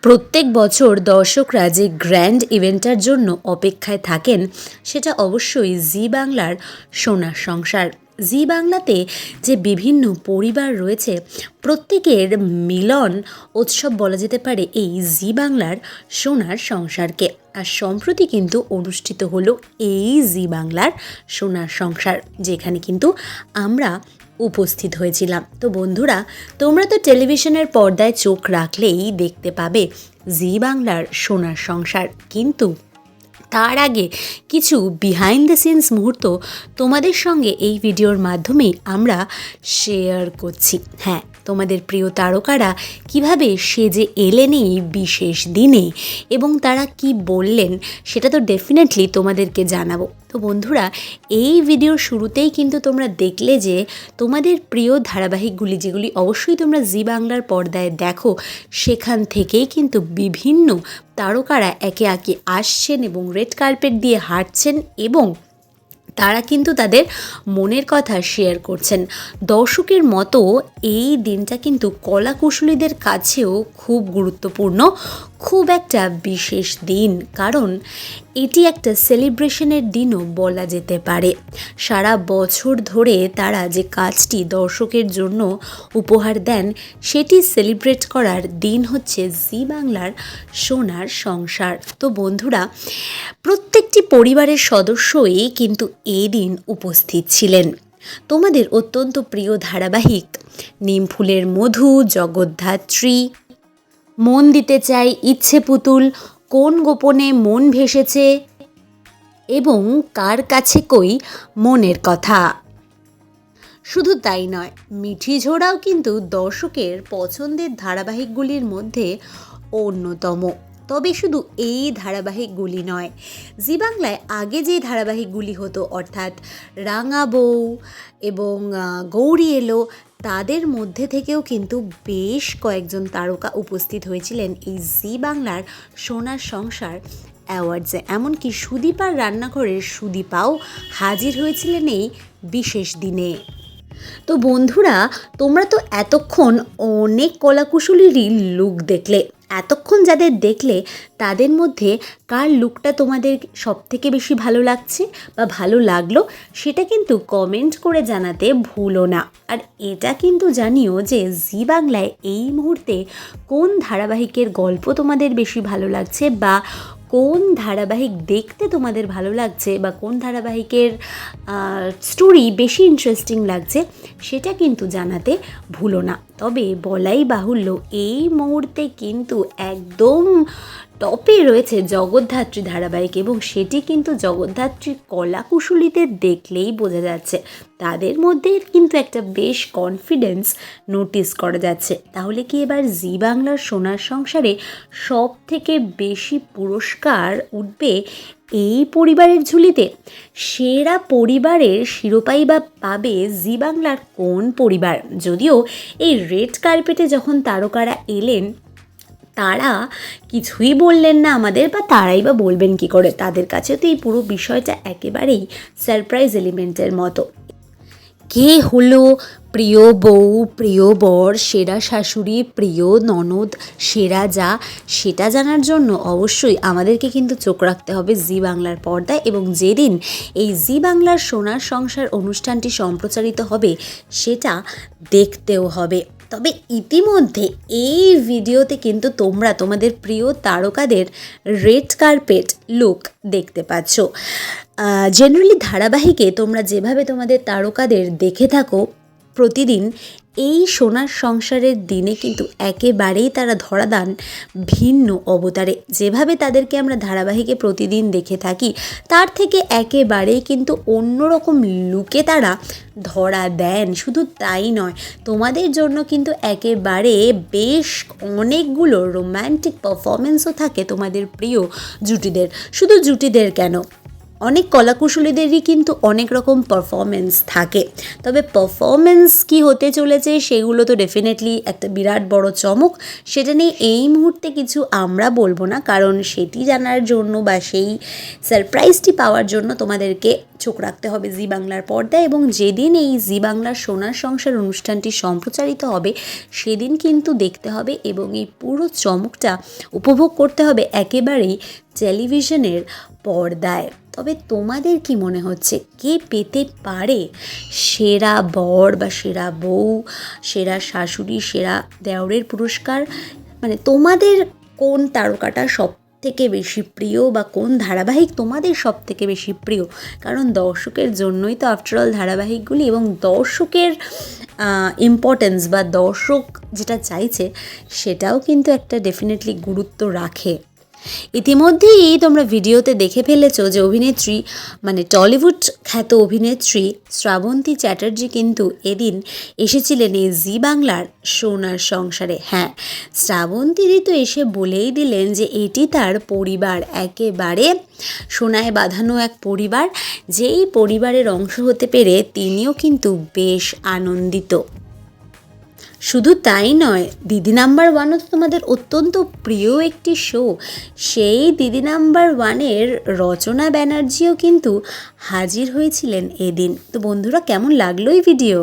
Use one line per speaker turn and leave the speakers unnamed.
প্রত্যেক বছর দর্শকরা যে গ্র্যান্ড ইভেন্টটার জন্য অপেক্ষায় থাকেন সেটা অবশ্যই জি বাংলার সোনার সংসার। জি বাংলাতে যে বিভিন্ন পরিবার রয়েছে প্রত্যেকের মিলন উৎসব বলা যেতে পারে এই জি বাংলার সোনার সংসারকে। আর সম্প্রতি কিন্তু অনুষ্ঠিত হলো এই জি বাংলার সোনার সংসার, যেখানে কিন্তু আমরা উপস্থিত হয়েছিলাম। তো বন্ধুরা, তোমরা তো টেলিভিশনের পর্দায় চোখ রাখলেই দেখতে পাবে জি বাংলার সোনার সংসার, কিন্তু তার আগে কিছু বিহাইন্ড দ্য সিনস মুহূর্ত তোমাদের সঙ্গে এই ভিডিওর মাধ্যমেই আমরা শেয়ার করছি। হ্যাঁ, তোমাদের প্রিয় তারকারা কিভাবে সেজে এলেন এই বিশেষ দিনে এবং তারা কি বললেন সেটা তো ডেফিনেটলি তোমাদেরকে জানাবো। তো বন্ধুরা, এই ভিডিওর শুরুতেই কিন্তু তোমরা দেখলে যে তোমাদের প্রিয় ধারাবাহিকগুলি, যেগুলি অবশ্যই তোমরা জি বাংলার পর্দায় দেখো, সেখান থেকেই কিন্তু বিভিন্ন তারকারা একে একে আসছেন এবং রেড কার্পেট দিয়ে হাঁটছেন এবং তারা কিন্তু তাদের মনের কথা শেয়ার করছেন। দর্শকের মতো এই দিনটা কিন্তু কলাকুশলীদের কাছেও খুব গুরুত্বপূর্ণ, খুব একটা বিশেষ দিন, কারণ এটি একটা সেলিব্রেশনের দিনও বলা যেতে পারে। সারা বছর ধরে তারা যে কাজটি দর্শকের জন্য উপহার দেন সেটি সেলিব্রেট করার দিন হচ্ছে জি বাংলার সোনার সংসার। তো বন্ধুরা, প্রত্যেকটি পরিবারের সদস্যই কিন্তু এই দিন উপস্থিত ছিলেন। তোমাদের অত্যন্ত প্রিয় ধারাবাহিক নিমফুলের মধু, জগদ্ধাত্রী, মন দিতে চাই, ইচ্ছে পুতুল, কোন গোপনে মন ভেসেছে এবং কার কাছে কই মনের কথা। শুধু তাই নয়, মিঠি ঝোড়াও কিন্তু দর্শকের পছন্দের ধারাবাহিকগুলির মধ্যে অন্যতম। তবে শুধু এই ধারাবাহিকগুলি নয়, জি বাংলায় আগে যে ধারাবাহিকগুলি হতো অর্থাৎ রাঙা বউ এবং গৌরী এলো, তাদের মধ্যে থেকেও কিন্তু বেশ কয়েকজন তারকা উপস্থিত হয়েছিলেন এই জি বাংলার সোনার সংসার অ্যাওয়ার্ডসে। এমনকি সুদীপার রান্নাঘরের সুদীপাও হাজির হয়েছিলেন এই বিশেষ দিনে। তো বন্ধুরা, তোমরা তো এতক্ষণ অনেক কলাকুশলীরই লুক দেখলে। এতক্ষণ যাদের দেখলে তাদের মধ্যে কার লুকটা তোমাদের সবথেকে বেশি ভালো লাগছে বা ভালো লাগলো সেটা কিন্তু কমেন্ট করে জানাতে ভুলো না। আর এটা কিন্তু জানিও যে জি বাংলায় এই মুহূর্তে কোন ধারাবাহিকের গল্প তোমাদের বেশি ভালো লাগছে বা কোন ধারাবাহিক দেখতে তোমাদের ভালো লাগছে বা কোন ধারাবাহিকের স্টোরি বেশি ইন্টারেস্টিং লাগছে সেটা কিন্তু জানাতে ভুলো না। তবে বলাই বাহুল্য, এই মুহূর্তে কিন্তু একদম টপে রয়েছে জগদ্ধাত্রী ধারাবাহিক এবং সেটি কিন্তু জগদ্ধাত্রীর কলাকুশলীদের দেখলেই বোঝা যাচ্ছে। তাদের মধ্যে কিন্তু একটা বেশ কনফিডেন্স নোটিস করা যাচ্ছে। তাহলে কি এবার জি বাংলার সোনার সংসারে সব থেকে বেশি পুরস্কার উঠবে এই পরিবারের ঝুলিতে? সেরা পরিবারের শিরোপাই বা পাবে জি বাংলার কোন পরিবার? যদিও এই রেড কার্পেটে যখন তারকারা এলেন তারা কিছুই বললেন না আমাদের, বা তারাই বা বলবেন কি করে, তাদের কাছে তো এই পুরো বিষয়টা একেবারেই সারপ্রাইজ এলিমেন্টের মতো। কে হলো প্রিয় বউ, প্রিয় বর, সেরা শাশুড়ি, প্রিয় ননদ, সেরা যা, সেটা জানার জন্য অবশ্যই আমাদেরকে কিন্তু চোখ রাখতে হবে জি বাংলার পর্দায় এবং যেদিন এই জি বাংলার সোনার সংসার অনুষ্ঠানটি সম্প্রচারিত হবে সেটা দেখতেও হবে। তবে ইতিমধ্যে এই ভিডিওতে কিন্তু তোমরা তোমাদের প্রিয় তারকাদের রেড কার্পেট লুক দেখতে পাচ্ছ। জেনারেলি ধারাবাহিকে তোমরা যেভাবে তোমাদের তারকাদের দেখে থাকো প্রতিদিন, এই সোনার সংসারের দিনে কিন্তু একেবারেই তারা ধরা দেন ভিন্ন অবতারে। যেভাবে তাদেরকে আমরা ধারাবাহিকে প্রতিদিন দেখে থাকি তার থেকে একেবারেই কিন্তু অন্যরকম লুকে তারা ধরা দেন। শুধু তাই নয়, তোমাদের জন্য কিন্তু একেবারে বেশ অনেকগুলো রোম্যান্টিক পারফরমেন্সও থাকে তোমাদের প্রিয় জুটিদের। শুধু জুটিদের কেন, অনেক কলাকুশলীদেরই কিন্তু অনেক রকম পারফরমেন্স থাকে। তবে পারফরমেন্স কি হতে চলেছে সেগুলো তো ডেফিনেটলি একটা বিরাট বড় চমক। সেটা নিয়ে এই মুহূর্তে কিছু আমরা বলবো না, কারণ সেটি জানার জন্য বা সেই সারপ্রাইজটি পাওয়ার জন্য তোমাদেরকে চোখ রাখতে হবে জি বাংলার পর্দায়, এবং যেদিন এই জি বাংলার সোনার সংসার অনুষ্ঠানটি সম্প্রচারিত হবে সেদিন কিন্তু দেখতে হবে এবং এই পুরো চমকটা উপভোগ করতে হবে একেবারেই টেলিভিশনের পর্দায়। তবে তোমাদের কি মনে হচ্ছে কে পেতে পারে সেরা বর বা সেরা বউ, সেরা শাশুড়ি, সেরা দেওরের পুরস্কার? মানে তোমাদের কোন তারকাটা সব থেকে বেশি প্রিয় বা কোন ধারাবাহিক তোমাদের সব থেকে বেশি প্রিয়? কারণ দর্শকের জন্যই তো আফটারঅল ধারাবাহিকগুলি, এবং দর্শকের ইম্পর্টেন্স বা দর্শক যেটা চাইছে সেটাও কিন্তু একটা ডেফিনেটলি গুরুত্ব রাখে। ইতিমধ্যেই তোমরা ভিডিওতে দেখে ফেলেছো যে অভিনেত্রী মানে টলিউড খ্যাত অভিনেত্রী শ্রাবন্তী চ্যাটার্জি কিন্তু এদিন এসেছিলেন এই জি বাংলার সোনার সংসারে। হ্যাঁ, শ্রাবন্তীদি তো এসে বলেই দিলেন যে এটি তার পরিবার, একেবারে সোনায় বাঁধানো এক পরিবার, যেই পরিবারের অংশ হতে পেরে তিনিও কিন্তু বেশ আনন্দিত। শুধু তাই নয়, দিদি নাম্বার ওয়ানও তো তোমাদের অত্যন্ত প্রিয় একটি শো, সেই দিদি নাম্বার ওয়ানের রচনা ব্যানার্জিও কিন্তু হাজির হয়েছিলেন এদিন। তো বন্ধুরা, কেমন লাগলো এই ভিডিও?